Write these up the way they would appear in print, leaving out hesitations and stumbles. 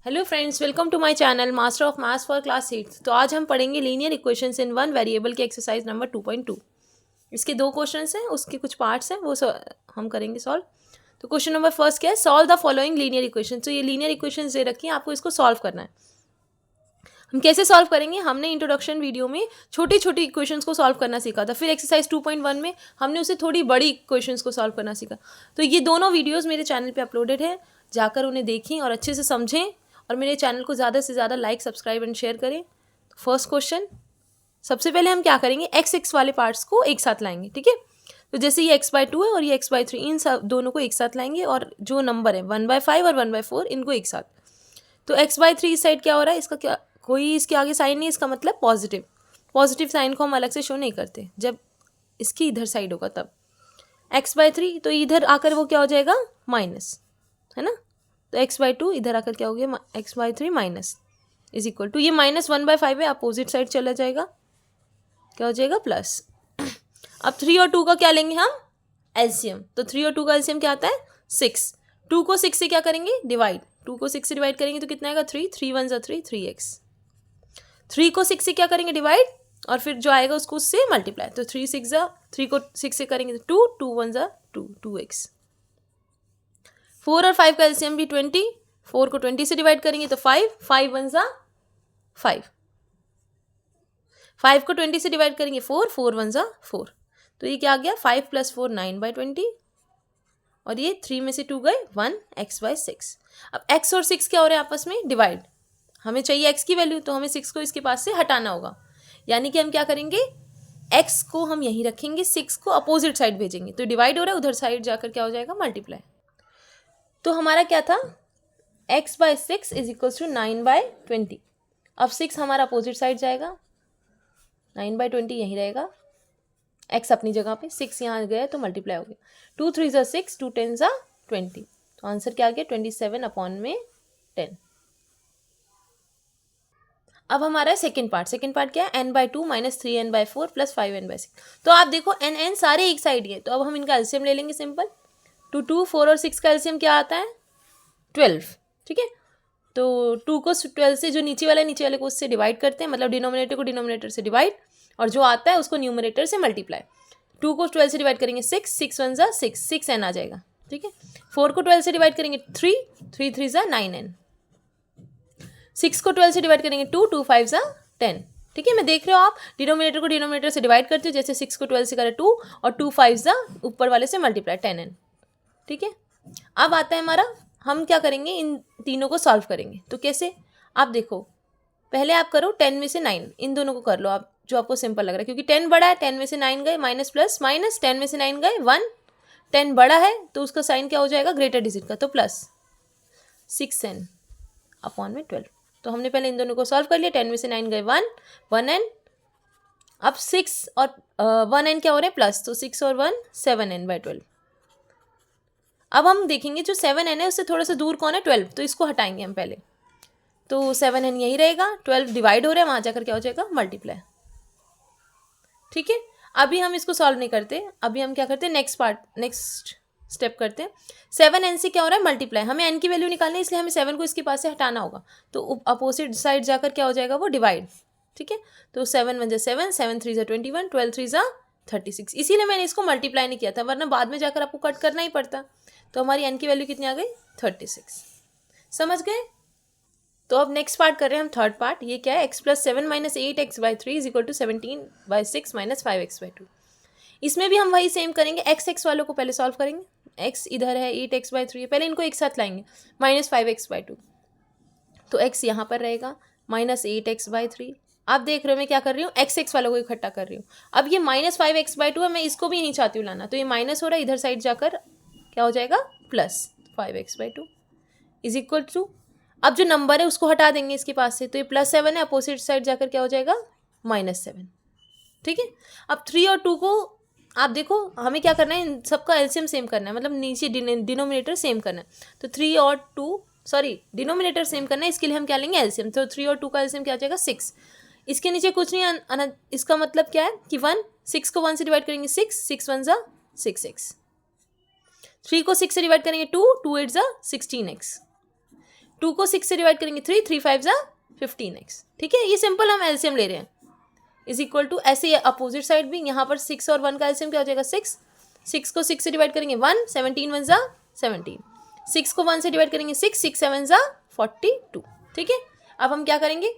Hello friends, welcome to my channel master of maths for class 8। तो आज हम पढ़ेंगे linear equations in one variable के exercise number 2.2। इसके दो क्वेश्चंस हैं, उसके कुछ पार्ट्स हैं, वो हम करेंगे सॉल्व। तो क्वेश्चन नंबर फर्स्ट क्या है? Solve the following linear equation. तो ये लीनियर इक्वेशंस दे रखी हैं, आपको इसको सॉल्व करना है। हम कैसे सॉल्व करेंगे? हमने इंट्रोडक्शन वीडियो में छोटी छोटी इक्वेशंस को सॉल्व करना सीखा था, फिर एक्सरसाइज 2.1 में हमने उसे थोड़ी बड़ी इक्वेशंस को सॉल्व करना सीखा। तो ये दोनों वीडियोस मेरे चैनल पे अपलोडेड है, जाकर उन्हें देखें और अच्छे से समझें, और मेरे चैनल को ज़्यादा से ज़्यादा लाइक, सब्सक्राइब एंड शेयर करें। तो फर्स्ट क्वेश्चन, सबसे पहले हम क्या करेंगे? एक्स वाले पार्ट्स को एक साथ लाएंगे, ठीक है। तो जैसे ये x/2 है और ये x/3, इन सब दोनों को एक साथ लाएंगे, और जो नंबर है 1/5 और 1/4 इनको एक साथ। तो x/3 इस साइड क्या हो रहा है? इसका क्या, कोई इसके आगे साइन नहीं, इसका मतलब पॉजिटिव। पॉजिटिव साइन को हम अलग से शो नहीं करते, जब इसकी इधर साइड होगा तब। x/3 तो इधर आकर वो क्या हो जाएगा? माइनस, है ना। तो x/2 इधर आकर क्या हो गया? x/3 minus is equal to, ये -1/5 है, अपोजिट साइड चला जाएगा, क्या हो जाएगा? प्लस। अब 3 और 2 का क्या लेंगे हम? एलसीएम। तो 3 और 2 का एलसीएम क्या आता है? 6। 2 को 6 से क्या करेंगे? डिवाइड। 2 को 6 से डिवाइड करेंगे तो कितना आएगा? 3। 3 1 ज़ा 3, 3x। 3 को 6 से क्या करेंगे? डिवाइड, और फिर जो आएगा उसको उससे मल्टीप्लाई। तो 3 6 ज़ा 3 को 6 से करेंगे तो 2, 2 1 ज़ा 2, 2x। 4 और 5 का एलसीएम भी 20। 4 को 20 से डिवाइड करेंगे तो 5, 5 1 ज़ा 5। 5 को 20 से डिवाइड करेंगे 4, 4 1 ज़ा 4। तो ये क्या आ गया? 5 + 4 9/20, और ये 3 में से 2 गए 1, x/6। अब x और 6 क्या हो रहे हैं आपस में? डिवाइड। हमें चाहिए x की वैल्यू, तो हमें 6 को इसके पास से हटाना होगा। यानी कि हम क्या करेंगे? x को हम यहीं रखेंगे, 6 को अपोजिट साइड भेजेंगे। तो डिवाइड हो रहा है, उधर साइड जाकर क्या हो जाएगा? मल्टीप्लाई। तो हमारा क्या था? x/6 is equal to 9/20। अब 6 हमारा अपोजिट साइड जाएगा, 9/20 यहीं रहेगा, x अपनी जगह पे, 6 यहाँ गया तो मल्टीप्लाई हो गया। 2 3 ज़ा 6, 2 10 ज़ा 20। तो आंसर क्या आ गया? 27/10। अब हमारा सेकंड पार्ट। सेकंड पार्ट क्या है? n/2 - 3n/4 + 5n/6। तो आप देखो n सारे एक साइड ही है, तो अब हम इनका एलसीएम ले लेंगे सिंपल। 2 2 4 और 6 का एलसीएम क्या आता है? 12, ठीक है। तो 2 को 12 से, जो नीचे वाला है नीचे वाले को उससे डिवाइड करते हैं, मतलब डिनोमिनेटर को डिनोमिनेटर से डिवाइड, और जो आता है उसको न्यूमरेटर से मल्टीप्लाई। 2 को 12 से डिवाइड करेंगे 6, 6 1 ज़ा 6, 6n आ जाएगा, ठीक है। 4 को 12 से डिवाइड करेंगे 3, 3 3 ज़ा 9n। 6 को 12 से डिवाइड करेंगे 2, 2 5 ज़ा 10, ठीक है। मैं देख रहे हो आप डिनोमिनेटर को डिनोमिनेटर से डिवाइड करते हो, जैसे 6 को 12 से करें 2, और 2 5 ज़ा ऊपर वाले से मल्टीप्लाई 10n, ठीक है। अब आता है हमारा, हम क्या करेंगे? इन तीनों को सॉल्व करेंगे। तो कैसे? आप देखो, पहले आप करो 10 में से 9, इन दोनों को कर लो आप, जो आपको सिंपल लग रहा है, क्योंकि 10 बड़ा है। 10 में से 9 गए, माइनस प्लस माइनस, 10 में से 9 गए 1। 10 बड़ा है तो उसका साइन क्या हो जाएगा? ग्रेटर डिजिट का, तो प्लस 6n/12। तो हमने पहले इन दोनों को सॉल्व कर लिया। 10 में से 9 गए 1, 1n। अब 6 और 1n क्या हो रहे हैं? प्लस, तो 6 और 1 7n/12। अब हम देखेंगे जो 7n है उससे थोड़ा सा दूर कौन है? 12, तो इसको हटाएंगे हम पहले। तो 7n यही रहेगा, 12 डिवाइड हो रहा है, वहाँ जाकर क्या हो जाएगा? मल्टीप्लाई, ठीक है। अभी हम इसको सॉल्व नहीं करते, अभी हम क्या करते हैं? नेक्स्ट स्टेप करते हैं। 7n से क्या हो रहा है? मल्टीप्लाई। हमें n की वैल्यू निकालनी है, इसलिए हमें 7 को इसके पास से हटाना होगा। तो अपोजिट साइड जाकर क्या हो जाएगा? वो डिवाइड, ठीक है। तो 7 1 ज़ा 7, 7 3 ज़ा 21, 12 3 ज़ा 36। इसीलिए मैंने इसको मल्टीप्लाई नहीं किया था, वरना बाद में जाकर आपको कट करना ही पड़ता। तो हमारी n की वैल्यू कितनी आ गई? 36। समझ गए? तो अब नेक्स्ट पार्ट कर रहे हैं हम, थर्ड पार्ट। ये क्या है? x + 7 - 8x/3 is equal to 17/6 - 5x/2। इसमें भी हम वही सेम करेंगे। x वालों को पहले सॉल्व करेंगे। x इधर है, 8x/3 है, पहले इनको एक साथ लाएंगे, -5x/2। तो x यहाँ पर रहेगा, -8x/3। आप देख रहे हो मैं क्या कर रही हूँ? x वालों को इकट्ठा कर रही हूँ। अब ये -5x/2 है, मैं इसको भी नहीं चाहती हूँ लाना, तो ये माइनस हो रहा है, इधर साइड जाकर क्या हो जाएगा? +5x/2 इज इक्वल टू, अब जो नंबर है उसको हटा देंगे इसके पास से, तो ये +7 है, अपोजिट साइड जाकर क्या हो जाएगा? -7, ठीक है। अब 3 और 2 को आप देखो, हमें क्या करना है? इन सबका एलसीएम सेम करना है, मतलब नीचे डिनोमिनेटर सेम करना है। तो 3 और 2, सॉरी डिनोमिनेटर सेम करना है, इसके लिए हम क्या लेंगे? एलसीएम। तो 3 और 2 का एलसीएम क्या आ जाएगा? 6। इसके नीचे कुछ नहीं, इसका मतलब क्या है कि 1, 6 को 1 से डिवाइड करेंगे 6, 6 1 ज़ा 6x। 3 को 6 से डिवाइड करेंगे 2, 2 8 ज़ा 16x। 2 को 6 से डिवाइड करेंगे 3, 3 5 जा 15x, ठीक है। ये सिंपल हम एलसीएम ले रहे हैं, इज इक्वल टू ऐसे अपोजिट साइड भी यहाँ पर 6 और 1 का एलसीएम क्या हो जाएगा 6, 6 को 6 से डिवाइड करेंगे 1, 17 1 जा 17, 6 को 1 से डिवाइड करेंगे 6, 6 7 जा 42, ठीक है। अब हम क्या करेंगे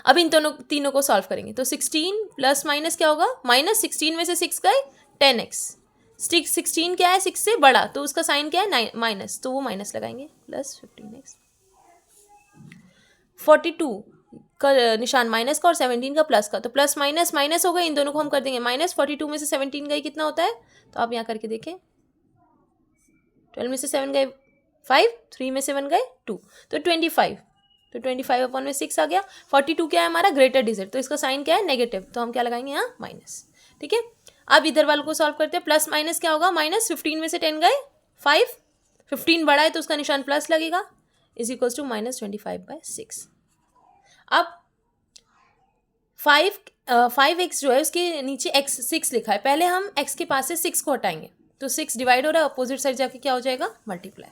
अब इन दोनों तीनों को सॉल्व करेंगे, तो 16 प्लस माइनस क्या होगा, माइनस 16 में से 6 गए 10x, 16 क्या है 6 से बड़ा, तो उसका साइन क्या है माइनस, तो वो माइनस लगाएंगे, प्लस 15x, 42 का निशान माइनस का और 17 का प्लस का, तो प्लस माइनस माइनस हो गए, इन दोनों को हम कर देंगे माइनस, 42 में से 17 गई कितना होता है, तो आप यहाँ करके देखें, 12 में से 7 गए 5, 3 में से 1 गए 2, तो 25, तो 25 अपॉन में 6 आ गया। 42 क्या है हमारा ग्रेटर डिजिट, तो इसका साइन क्या है नेगेटिव, तो हम क्या लगाएंगे यहाँ माइनस, ठीक है। अब इधर वालों को सॉल्व करते हैं, प्लस माइनस क्या होगा, माइनस 15 में से 10 गए 5, 15 बड़ा है तो उसका निशान प्लस लगेगा, इज इक्वल्स टू माइनस 25/6। अब 5x जो है उसके नीचे x 6 लिखा है, पहले हम x के पास से 6 को हटाएंगे, तो 6 डिवाइड हो रहा है, अपोजिट साइड जाके क्या हो जाएगा मल्टीप्लाई,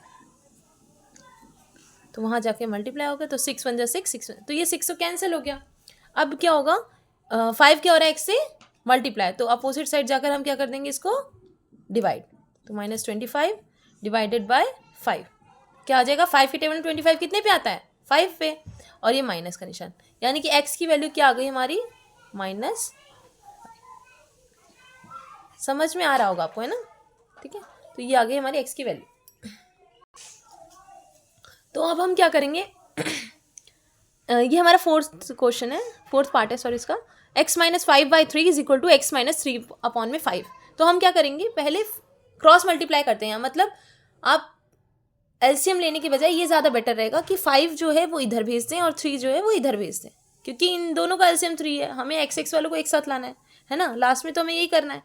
तो वहाँ जाके मल्टीप्लाई हो गया, तो 6 1 जा 6, 6 तो ये 6 तो कैंसिल हो गया। अब क्या होगा 5 क्या हो रहा है x से मल्टीप्लाई, तो अपोजिट साइड जाकर हम क्या कर देंगे इसको डिवाइड, तो -25 डिवाइडेड बाय 5 क्या आ जाएगा, 5 के टेबल में 25 कितने पे आता है 5 पे, और ये माइनस का निशान, यानी कि x की वैल्यू क्या आ गई हमारी माइनस, समझ में आ रहा होगा आपको है ना, ठीक है। तो ये आ गई हमारी x की वैल्यू। तो अब हम क्या करेंगे ये हमारा फोर्थ क्वेश्चन है, फोर्थ पार्ट है सॉरी इसका, x - 5/3 is equal to x - 3 upon में 5। तो हम क्या करेंगे पहले क्रॉस मल्टीप्लाई करते हैं, मतलब आप एलसीएम लेने के बजाय ये ज़्यादा बेटर रहेगा कि 5 जो है वो इधर भेज दें और 3 जो है वो इधर भेज दें, क्योंकि इन दोनों का एलसीएम 3 है, हमें x वालों को एक साथ लाना है ना, लास्ट में तो हमें यही करना है।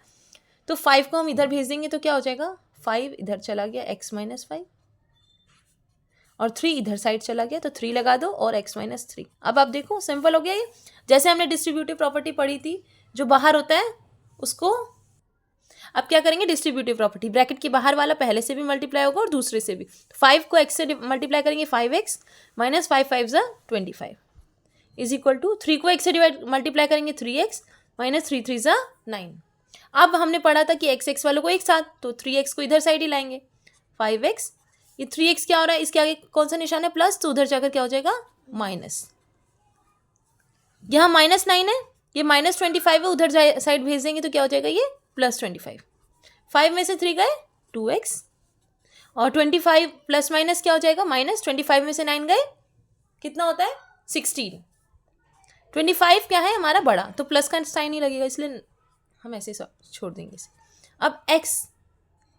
तो 5 को हम इधर भेज देंगे तो क्या हो जाएगा 5 इधर चला गया x - 5 और 3 इधर साइड चला गया, तो 3 लगा दो और x - 3। अब आप देखो सिंपल हो गया ये, जैसे हमने डिस्ट्रीब्यूटिव प्रॉपर्टी पढ़ी थी, जो बाहर होता है उसको अब क्या करेंगे डिस्ट्रीब्यूटिव प्रॉपर्टी, ब्रैकेट के बाहर वाला पहले से भी मल्टीप्लाई होगा और दूसरे से भी, 5 को x से मल्टीप्लाई करेंगे 5x माइनस 5 5 जा 25 इज इक्वल टू 3 को x से डिवाइड मल्टीप्लाई करेंगे 3x माइनस 3 3 जा 9। अब हमने पढ़ा था कि x वालों को एक साथ, तो 3x को इधर साइड ही लाएंगे, 5x ये 3x क्या हो रहा है, इसके आगे कौन सा निशान है प्लस, तो उधर जाकर क्या हो जाएगा माइनस, यहाँ -9 है, ये -25 है, उधर साइड भेज देंगे तो क्या हो जाएगा ये +25, 5 में से 3 गए 2x और 25 प्लस माइनस क्या हो जाएगा -25 में से 9 गए कितना होता है 16, 25 क्या है हमारा बड़ा, तो प्लस का साइन ही लगेगा, इसलिए हम ऐसे छोड़ देंगे इसे। अब x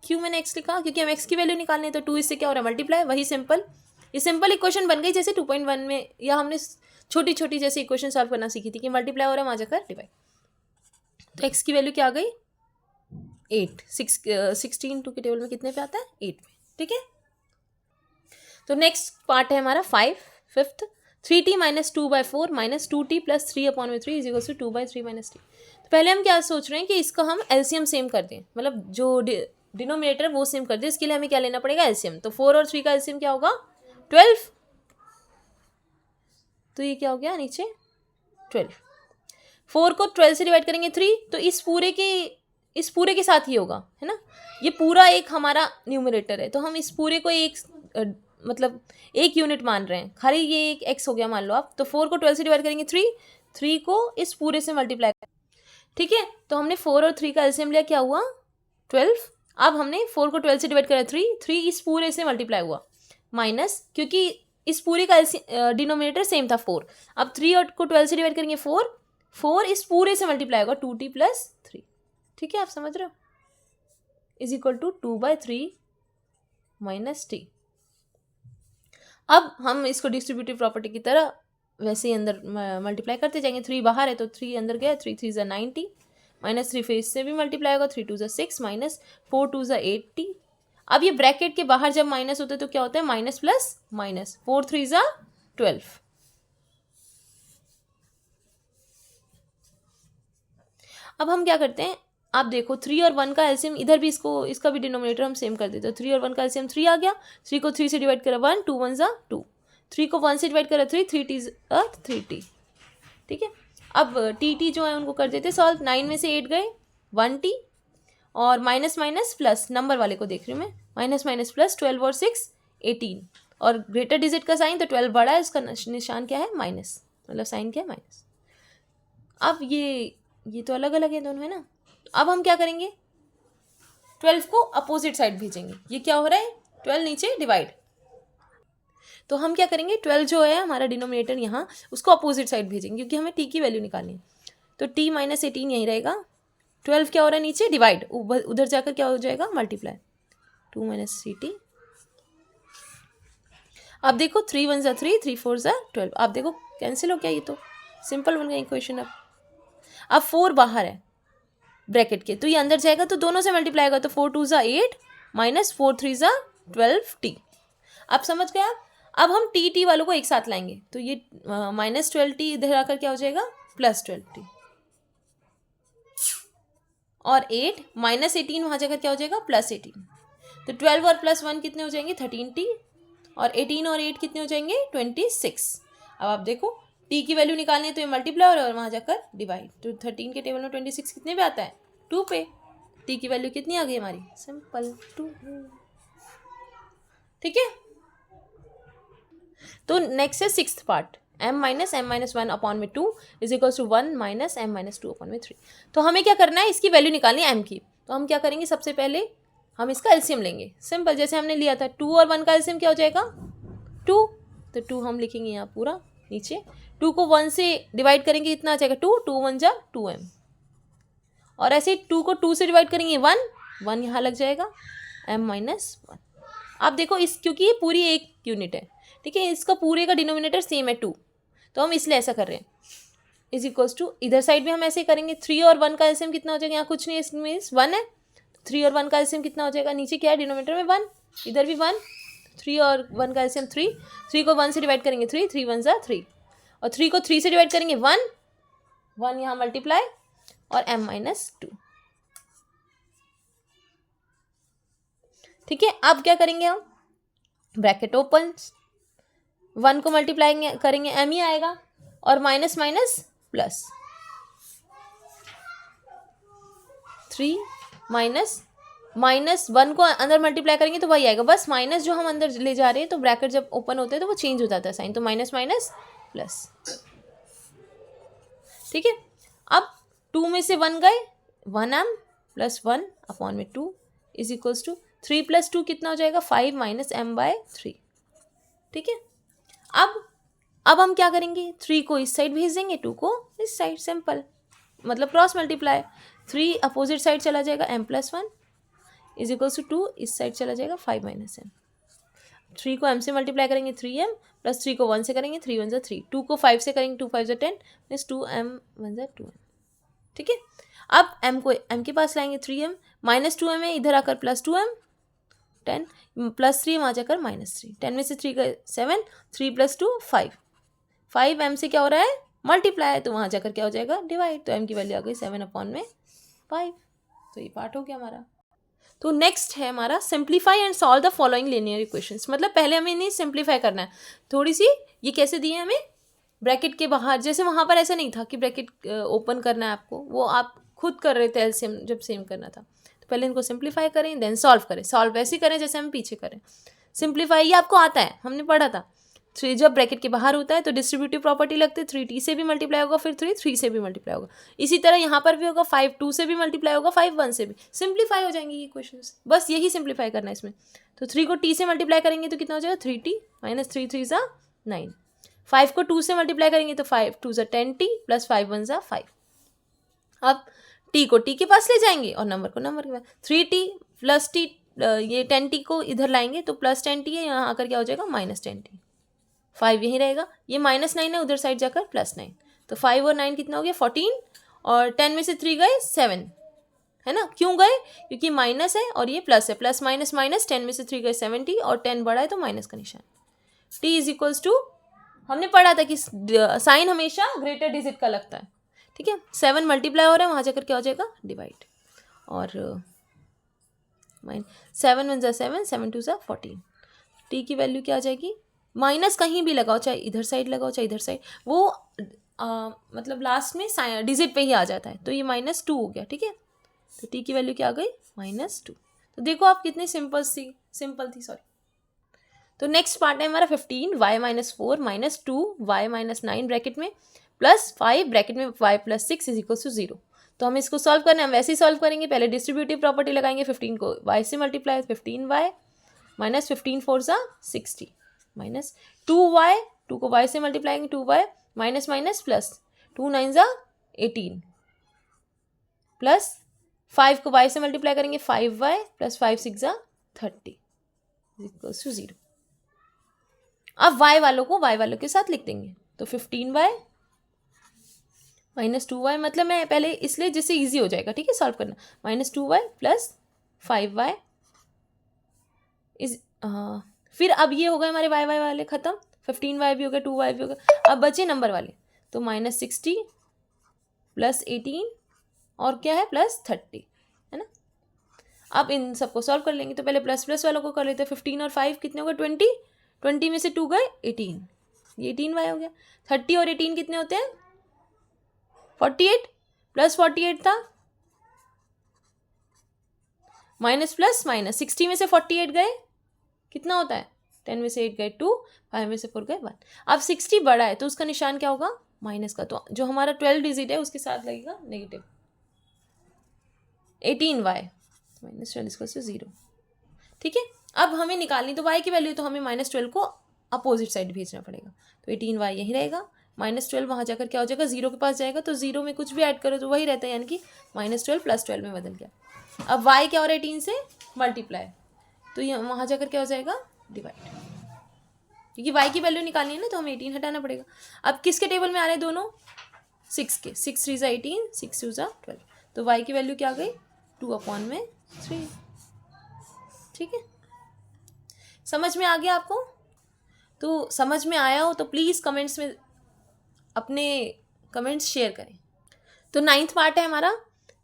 क्यों मैंने x लिखा, क्योंकि हम x की वैल्यू निकालने हैं, तो 2 इससे क्या हो रहा है मल्टीप्लाई, वही सिंपल, ये सिंपल इक्वेशन बन गई जैसे 2.1 में, या हमने छोटी छोटी जैसे इक्वेशन सॉल्व करना सीखी थी कि मल्टीप्लाई हो रहा है वहाँ जाकर डिवाइड, तो x की वैल्यू क्या आ गई 8, 16 2 के टेबल में कितने पे आता है 8 पे, ठीक है। तो नेक्स्ट पार्ट है हमारा 5th 3t - 2/4 - 2t + 3 अपॉन में 3 इज इक्वल टू 2/3 - t। तो पहले हम क्या सोच रहे हैं कि इसका हम एलसीएम सेम कर दें, मतलब जो डिनोमिनेटर वो सेम कर दें, इसके लिए हमें क्या लेना पड़ेगा एलसीएम, तो 4 और 3 का एलसीएम क्या होगा 12, तो ये क्या हो गया नीचे 12, 4 को 12 से डिवाइड करेंगे 3, तो इस पूरे के साथ ही होगा है ना, ये पूरा एक हमारा न्यूमरेटर है, तो हम इस पूरे को एक मतलब एक यूनिट मान रहे हैं, खाली ये एक x हो गया मान लो आप, तो 4 को 12 से डिवाइड करेंगे 3 को इस पूरे से मल्टीप्लाई, ठीक है। तो हमने 4 और 3 का एलसीएम लिया, क्या हुआ 12, अब हमने 4 को 12 से डिवाइड करा 3 इस पूरे से मल्टीप्लाई हुआ माइनस, क्योंकि इस पूरे का डिनोमिनेटर सेम था 4, अब 3 को 12 से डिवाइड करेंगे 4 इस पूरे से मल्टीप्लाई होगा 2t + 3, ठीक है आप समझ रहे हो, इज इक्वल टू 2/3 - t। अब हम इसको डिस्ट्रीब्यूटिव प्रॉपर्टी की तरह वैसे ही अंदर मल्टीप्लाई करते जाएंगे, 3 बाहर है तो 3 अंदर गया, 3 3 जा 90 -3 फिर इससे भी मल्टीप्लाई होगा, 3 2 जा 6 -4 2 जा 80। अब ये ब्रैकेट के बाहर जब माइनस होता है तो क्या होता है माइनस प्लस माइनस, 4 3 जा 12। अब हम क्या करते हैं आप देखो 3 और 1 का एलसीएम, इधर भी इसका भी डिनोमिनेटर हम सेम कर देते हैं। 3 और 1 का एलसीएम 3 आ गया। 3 को 3 से डिवाइड करा 1, 2 1 2, 3 को 1 से डिवाइड करा 3, 3 टी 3t। ठीक है, अब टी जो है उनको कर देते सॉल्व। 9 में से 8 गए, 1t, और माइनस माइनस प्लस, नंबर वाले को देख रही हूँ मैं, माइनस माइनस प्लस, 12 और 6 18, और ग्रेटर डिजिट का साइन तो 12 बड़ा है, उसका निशान क्या है माइनस, मतलब साइन क्या है माइनस। अब ये तो अलग अलग है दोनों, है ना। तो अब हम क्या करेंगे, 12 को अपोजिट साइड भेजेंगे। ये क्या हो रहा है, 12 नीचे डिवाइड, तो हम क्या करेंगे, 12 जो है हमारा डिनोमिनेटर यहाँ, उसको अपोजिट साइड भेजेंगे क्योंकि हमें टी की वैल्यू निकालनी है। तो टी माइनस 18 यहीं रहेगा। 12 क्या हो रहा है नीचे डिवाइड, उधर जाकर क्या हो जाएगा मल्टीप्लाई, 2 माइनस 3t। अब देखो 3 1 3, 3 4 12, आप देखो कैंसिल हो गया, ये तो सिंपल बन गया इक्वेशन। अब 4 बाहर है ब्रैकेट के, तो ये अंदर जाएगा तो दोनों से मल्टीप्लाई होगा, तो 4 2 8 माइनस 4 3 12t। आप समझ गए आप। अब हम टी वालों को एक साथ लाएंगे, तो ये माइनस 12t इधर आकर क्या हो जाएगा प्लस 12t, और 8 माइनस 18 वहाँ जाकर क्या हो जाएगा प्लस 18। तो 12 और प्लस 1 कितने हो जाएंगे 13t, और 18 और 8 कितने हो जाएंगे 26। अब आप देखो t की वैल्यू निकालनी है तो ये मल्टीप्लाई और वहाँ जाकर डिवाइड, तो 13 के टेबल में 26 कितने पे आता है 2 पे। t की वैल्यू कितनी आ गई हमारी, सिंपल 2। ठीक है, तो नेक्स्ट है 6th part, m minus m minus 1 upon में 2 is equals to 1 minus m minus 2 upon में 3। तो हमें क्या करना है, इसकी वैल्यू निकालनी है m की। तो हम क्या करेंगे, सबसे पहले हम इसका एलसीएम लेंगे, सिंपल जैसे हमने लिया था। 2 और 1 का एलसीएम क्या हो जाएगा 2, तो 2 हम लिखेंगे यहाँ पूरा नीचे। 2 को 1 से डिवाइड करेंगे, इतना आ जाएगा 2, 2 1 2m, और ऐसे 2 को 2 से डिवाइड करेंगे 1 यहाँ लग जाएगा m माइनस 1। आप देखो इस, क्योंकि ये पूरी एक यूनिट है, ठीक है, इसका पूरे का डिनोमिनेटर सेम है 2, तो हम इसलिए ऐसा कर रहे हैं। इज इक्वल्स टू, इधर साइड भी हम ऐसे ही करेंगे। 3 और 1 का एलसीएम कितना हो जाएगा, यहाँ कुछ नहीं है, इसमें 1 है। 3 और 1 का एलसीएम कितना हो जाएगा, नीचे क्या है डिनोमिनेटर में 1, इधर भी 1। 3 और 1 का एलसीएम 3, 3 को 1 से डिवाइड करेंगे 3, 3 1 3, और 3 को 3 से डिवाइड करेंगे 1 यहाँ मल्टीप्लाई, और m माइनस 2। ठीक है, अब क्या करेंगे हम, ब्रैकेट ओपन, 1 को मल्टीप्लाई करेंगे m ही आएगा, और माइनस माइनस प्लस, 3 माइनस 1 को अंदर मल्टीप्लाई करेंगे तो वही आएगा, बस माइनस जो हम अंदर ले जा रहे हैं, तो ब्रैकेट जब ओपन होते हैं तो वो चेंज हो जाता है साइन, तो माइनस माइनस प्लस। ठीक है, अब 2 में से 1 गए, 1m प्लस 1 अपॉन में 2 इज इक्वल्स टू 3 प्लस 2 कितना हो जाएगा 5 माइनस m बाय 3। ठीक है, अब हम क्या करेंगे, 3 को इस साइड भेज देंगे, 2 को इस साइड, सिंपल, मतलब क्रॉस मल्टीप्लाई। 3 अपोजिट साइड चला जाएगा m plus 1 is equals to 2 इस साइड चला जाएगा 5 माइनस m। 3 को m से मल्टीप्लाई करेंगे 3m, प्लस 3 को 1 से करेंगे 3 1 3, 2 को 5 से करेंगे 2 5 10 मीन्स 2m 1 2m। ठीक है, अब m को m के पास लाएंगे 3m, माइनस 2m है, इधर आकर प्लस 2m, 10 प्लस 3 वहाँ जाकर माइनस 3, 10 में से 3 गए 7, 3 प्लस 2 5, 5m से क्या हो रहा है मल्टीप्लाई, तो वहाँ जाकर क्या हो जाएगा डिवाइड, तो m की वैल्यू आ गई 7 अपॉन में 5। तो ये पार्ट हो गया हमारा। तो नेक्स्ट है हमारा simplify and solve the following linear equations. मतलब पहले हमें इन्हें सिंप्लीफाई करना है थोड़ी सी। ये कैसे दिए हमें, ब्रैकेट के बाहर, जैसे वहाँ पर ऐसा नहीं था कि ब्रैकेट ओपन करना है आपको, वो आप खुद कर रहे थे एलसीएम जब सेम करना था। तो पहले इनको सिंप्लीफाई करें देन सॉल्व करें। सॉल्व वैसे करें जैसे हम पीछे करें। सिंप्लीफाई ये आपको आता है, हमने पढ़ा था। 3 जब ब्रैकेट के बाहर होता है तो डिस्ट्रीब्यूटिव प्रॉपर्टी लगती है, 3t से भी मल्टीप्लाई होगा, फिर 3 से भी मल्टीप्लाई होगा। इसी तरह यहाँ पर भी होगा, 5 2 से भी मल्टीप्लाई होगा, 5 1 से भी। सिंप्लीफाई हो जाएंगे ये क्वेश्चंस, बस यही सिंप्लीफाई करना है इसमें। तो 3 को t से मल्टीप्लाई करेंगे तो कितना हो जाएगा 3t माइनस 3 3 9। 5 को 2 से मल्टीप्लाई करेंगे तो 5 2 10t प्लस 5 1 5। अब t को t के पास ले जाएंगे और नंबर को नंबर के पास, 3t प्लस t, ये 10t को इधर लाएंगे तो प्लस 10t है, यहाँ आकर क्या हो जाएगा माइनस 10t। 5 यहीं रहेगा, ये माइनस 9 है, उधर साइड जाकर प्लस 9, तो 5 और 9 कितना हो गया 14, और 10 में से 3 गए 7, है ना। क्यों गए, क्योंकि माइनस है और ये प्लस है, प्लस माइनस माइनस, 10 में से 3 गए 70, और 10 बड़ा है तो माइनस का निशान। t इज इक्वल्स टू, हमने पढ़ा था कि साइन हमेशा ग्रेटर डिजिट का लगता है, ठीक है। 7 मल्टीप्लाई हो रहा है, वहाँ जाकर क्या हो जाएगा डिवाइड, और सेवन वन ज़ा सेवन, सेवन टू ज़ा 14। टी की वैल्यू क्या आ जाएगी, माइनस कहीं भी लगाओ, चाहे इधर साइड लगाओ चाहे इधर साइड, वो मतलब लास्ट में डिजिट पे ही आ जाता है, तो ये -2 हो गया, ठीक है। तो टी की वैल्यू क्या आ गई, -2। तो देखो आप कितनी सिंपल थी सॉरी। तो नेक्स्ट पार्ट है हमारा 15, y -4 -2 y -9 ब्रैकेट में +5 ब्रैकेट में y +6 इज इक्वल टू 0। तो हमें इसको सॉल्व करना है, हम वैसे ही सॉल्व करेंगे। पहले डिस्ट्रीब्यूटिव प्रॉपर्टी लगाएंगे, 15 को y से मल्टीप्लाई, 15y -15 4 ज़ा 60 माइनस 2y, 2 को y से मल्टीप्लाई करेंगे, 2y माइनस माइनस प्लस 2 9 ज़ा 18 प्लस 5 को y से मल्टीप्लाई करेंगे, 5y प्लस 5 6 ज़ा 30 इक्वल्स टू 0। अब y वालों के साथ लिख देंगे, तो 15y -2y, मतलब मैं पहले इसलिए जिससे इजी हो जाएगा, ठीक है, सॉल्व करना। -2y प्लस 5y इज फिर अब ये हो गए हमारे y वाले खत्म, 15y भी हो गया, 2y भी हो गया। अब बचे नंबर वाले, तो -60 प्लस 18 और क्या है +30, है ना। अब इन सबको सॉल्व कर लेंगे, तो पहले प्लस वालों को कर लेते हैं। 15 और 5 कितने हो गए, 20 में से 2 गए 18, ये 18y हो गया। 30 और 18 कितने होते हैं, 48 प्लस 48 था, माइनस प्लस माइनस, 60 में से 48 गए, कितना होता है, 10 में से 8 गए 2, 5 में से 4 गए 1। अब 60 बड़ा है तो उसका निशान क्या होगा, माइनस का, तो जो हमारा 12 डिजिट है उसके साथ लगेगा नेगेटिव। 18y -12 0, ठीक है। अब हमें निकालनी तो y की वैल्यू, तो हमें -12 को अपोजिट साइड भेजना पड़ेगा, तो 18y यहीं रहेगा, -12 वहाँ जाकर क्या हो जाएगा, 0 के पास जाएगा, तो 0 में कुछ भी ऐड करो तो वही रहता है, यानी कि -12 + 12 में बदल गया। अब y क्या हो रहा है, 18 से मल्टीप्लाई, तो ये वहाँ जाकर क्या हो जाएगा, डिवाइड, क्योंकि y की वैल्यू निकालनी है ना, तो हमें 18 हटाना पड़ेगा। अब किसके टेबल में आ रहे हैं दोनों, 6 के, 6 3 ज़ा 18, 6 2 ज़ा 12, तो y की वैल्यू क्या आ गई, 2/3, ठीक है। समझ में आ गया आपको, तो समझ में आया हो तो प्लीज़ कमेंट्स में अपने कमेंट्स शेयर करें। तो 9th पार्ट है हमारा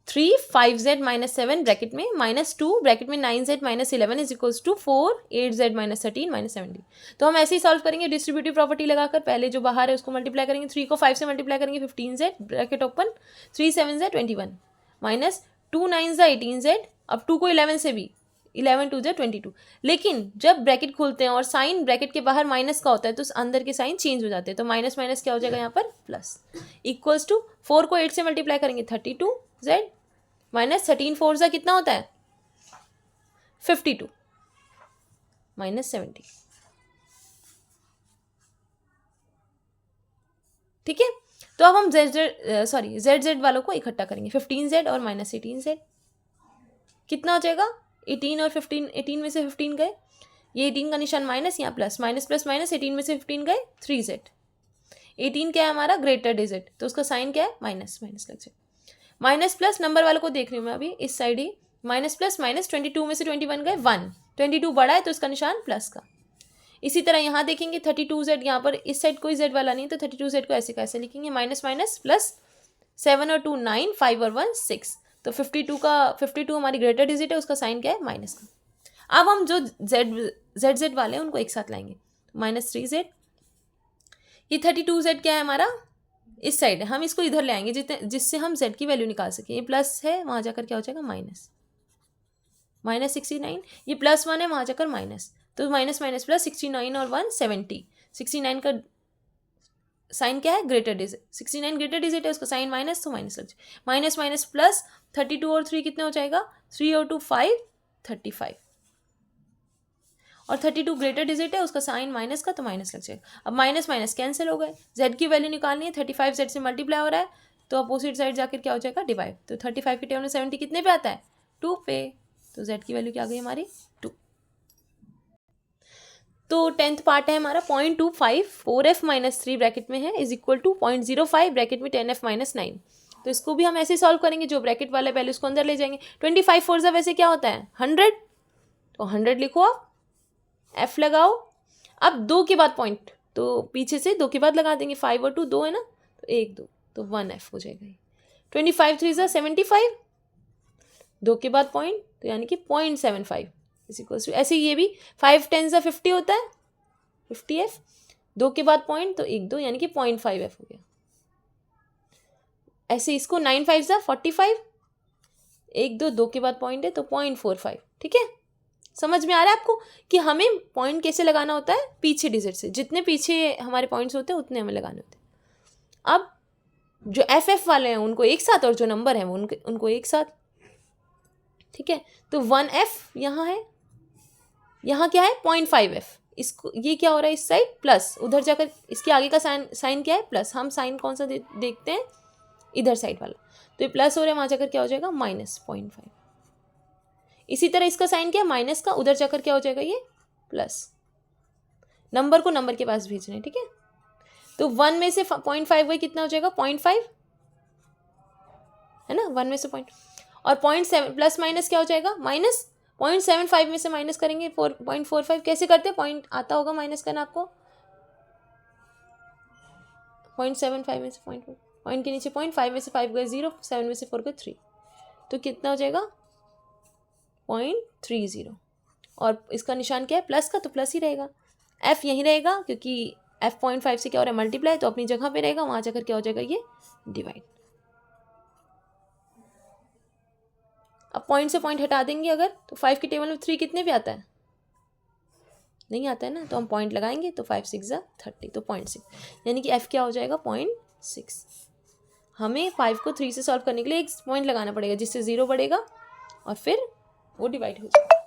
3 5z -7 ब्रैकेट में -2 ब्रैकेट में 9z -11 is equals to 4 8z -13 -70। तो हम ऐसे ही सॉल्व करेंगे डिस्ट्रीब्यूटिव प्रॉपर्टी लगाकर। पहले जो बाहर है उसको मल्टीप्लाई करेंगे, 3 को 5 से मल्टीप्लाई करेंगे, 15z bracket open, 3 7 z 21 minus 2 9 ज़ा 18z, अब 2 को 11 से भी, 11 2 ज़ा 22। लेकिन जब ब्रैकेट खोलते हैं और साइन ब्रैकेट के बाहर माइनस का होता है तो अंदर के साइन चेंज हो जाते हैं, तो माइनस माइनस क्या हो जाएगा यहाँ पर प्लस, इक्वल्स टू 4 को 8 से मल्टीप्लाई करेंगे, 32z माइनस 13 4 ज़ा कितना होता है 52 -70, ठीक है। तो अब हम z वालों को इकट्ठा करेंगे, 15z और -18z कितना हो जाएगा, 18 और 15, 18 में से 15 गए, ये 18 का निशान माइनस, यहाँ प्लस, माइनस प्लस माइनस, 18 में से 15 गए 3z, 18 क्या है हमारा ग्रेटर डिजिट, तो उसका साइन क्या है माइनस, माइनस लग जाए। माइनस प्लस नंबर वालों को देख रही हूँ मैं अभी इस साइड ही, माइनस प्लस माइनस, 22 में से 21 गए 1, 22 बड़ा है तो उसका निशान प्लस का। इसी तरह यहाँ देखेंगे 32z, यहाँ पर इस साइड कोई z वाला नहीं, तो 32z को ऐसे कैसे लिखेंगे, माइनस माइनस प्लस, 7 और 2 9, 5 और 1 6, तो 52 हमारी ग्रेटर डिजिट है, उसका साइन क्या है माइनस का। अब हम जो z वाले हैं उनको एक साथ लाएंगे, -3z, ये 32z क्या है हमारा इस साइड है, हम इसको इधर ले आएंगे जिससे हम z की वैल्यू निकाल सकें। ये प्लस है, वहाँ जाकर क्या हो जाएगा -69, ये +1 है, वहाँ जाकर माइनस, तो माइनस माइनस प्लस, 69 और 1 70, 69 का साइन क्या है ग्रेटर डिजिट, 69 ग्रेटर डिजिट है, उसका साइन माइनस, तो माइनस लग जाए, माइनस माइनस प्लस, 32 और 3 कितने हो जाएगा, 3 और 2 5 35, और 32 ग्रेटर डिजिट है, उसका साइन माइनस का, तो माइनस लग जाएगा। अब माइनस माइनस कैंसिल हो गए, z की वैल्यू निकालनी है, 35 z से मल्टीप्लाई हो रहा है, तो अपोजिट साइड जाकर क्या हो जाएगा डिवाइड, तो 35 के टेबल में 70 कितने पे आता है 2 पे, तो z की वैल्यू क्या आ गई हमारी 2। तो 10th पार्ट है हमारा 0.25 4f - 3 ब्रैकेट में है इज इक्वल टू 0.05 ब्रैकेट में 10f - 9, तो इसको भी हम ऐसे सॉल्व करेंगे, जो ब्रैकेट वाला पहले उसको अंदर ले जाएंगे। 25 4 ज़ा वैसे क्या होता है 100, तो 100 लिखो आप, f लगाओ, अब 2 के बाद पॉइंट, तो पीछे से 2 के बाद लगा देंगे, 5 और 2 2 है ना, तो 1 2, तो 1f हो जाएगा। 25 3 ज़ा 75, 2 के बाद पॉइंट, तो यानी कि 0.75 इज इक्वल टू, ऐसे ये भी 5 10 से 50 होता है, 50f, 2 के बाद पॉइंट तो 1 2 यानी कि 0.5f हो गया। ऐसे इसको 9 5 सा 45, 1 2 2 के बाद पॉइंट है तो 0.45। ठीक है, समझ में आ रहा है आपको कि हमें पॉइंट कैसे लगाना होता है, पीछे डिजिट से, जितने पीछे हमारे पॉइंट्स होते हैं उतने हमें लगाने होते हैं। अब जो एफ वाले हैं उनको एक साथ, और जो नंबर हैं वो उनको एक साथ। ठीक है, तो 1f यहाँ है, यहाँ क्या है 0.5f, इसको ये क्या हो रहा है इस साइड प्लस, उधर जाकर इसके आगे का साइन क्या है प्लस, हम साइन कौन सा देखते हैं इधर साइड वाला, तो ये प्लस हो रहा है, वहाँ जाकर क्या हो जाएगा -0.5। इसी तरह इसका साइन क्या है माइनस का, उधर जाकर क्या हो जाएगा ये प्लस, नंबर को नंबर के पास भेजना है। ठीक है, तो 1 में से 0.5 गई, कितना हो जाएगा 0.5 है ना, 1 में से पॉइंट, और 0.7 प्लस माइनस क्या हो जाएगा माइनस, 0.75 में से माइनस करेंगे 0.45, कैसे करते हैं, पॉइंट आता होगा माइनस करना आपको, 0.75 में से पॉइंट के नीचे पॉइंट, 5 में से 5 गए 0, 7 में से 4 गए 3, तो कितना हो जाएगा 0.30, और इसका निशान क्या है प्लस का, तो प्लस ही रहेगा, f यहीं रहेगा क्योंकि f 0.5 से क्या हो रहा है मल्टीप्लाई, तो अपनी जगह पे रहेगा, वहाँ जाकर क्या हो जाएगा ये डिवाइड। अब पॉइंट से पॉइंट हटा देंगे अगर, तो 5 की टेबल में 3 कितने पे आता है, नहीं आता है ना, तो हम पॉइंट लगाएंगे तो 5 6 30, तो 0.6, यानी कि f क्या हो जाएगा 0.6। हमें 5 को 3 से सॉल्व करने के लिए एक पॉइंट लगाना पड़ेगा जिससे 0 बढ़ेगा और फिर वो डिवाइड हो जाएगा।